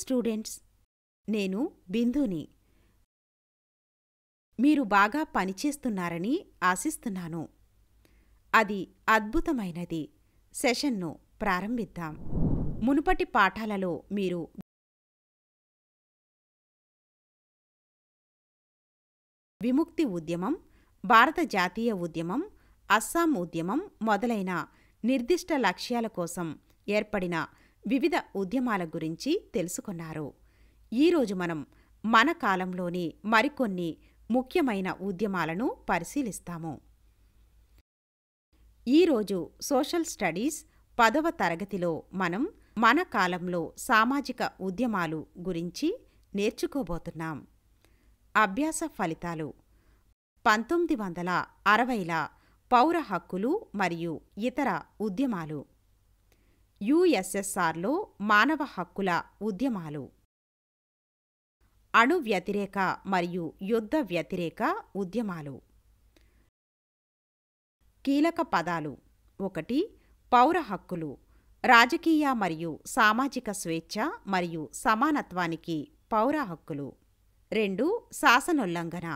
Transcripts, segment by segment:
Students, నేను బిందుని. మీరు బాగా పనిచేస్తున్నారని ఆశిస్తున్నాను. అది అద్భుతమైనది. సెషన్ను ప్రారంభిద్దాం. మునుపటి పాఠాలలో మీరు విముక్తి ఉద్యమం, భారత జాతీయ ఉద్యమం, అస్సాం ఉద్యమం మొదలైన నిర్దిష్ట లక్ష్యాల కోసం ఏర్పడిన వివిధ ఉద్యమాల గురించి తెలుసుకున్నారు. ఈరోజు మనం మన కాలంలోని మరికొన్ని ముఖ్యమైన ఉద్యమాలను పరిశీలిస్తాము. ఈరోజు సోషల్ స్టడీస్ 10వ తరగతిలో మనం మన కాలంలో సామాజిక ఉద్యమాలు గురించి నేర్చుకోబోతున్నాం. అభ్యాస ఫలితాలు: 1960ల పౌర హక్కులు మరియు ఇతర ఉద్యమాలు. యుఎస్ఎస్ఆర్లో మానవ హక్కుల ఉద్యమాలు. అణు వ్యతిరేక మరియు యుద్ధ వ్యతిరేక ఉద్యమాలు. కీలక పదాలు: 1. పౌర హక్కులు, రాజకీయ మరియు సామాజిక స్వేచ్ఛ మరియు సమానత్వానికి పౌర హక్కులు. 2. శాసనోల్లంఘన,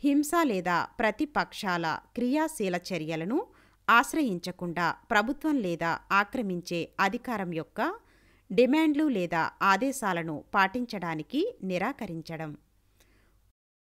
హింస లేదా ప్రతిపక్షాల క్రియాశీల చర్యలను ఆశ్రయించకుండా ప్రభుత్వం లేదా ఆక్రమించే అధికారం యొక్క డిమాండ్లు లేదా ఆదేశాలను పాటించడానికి నిరాకరించడం.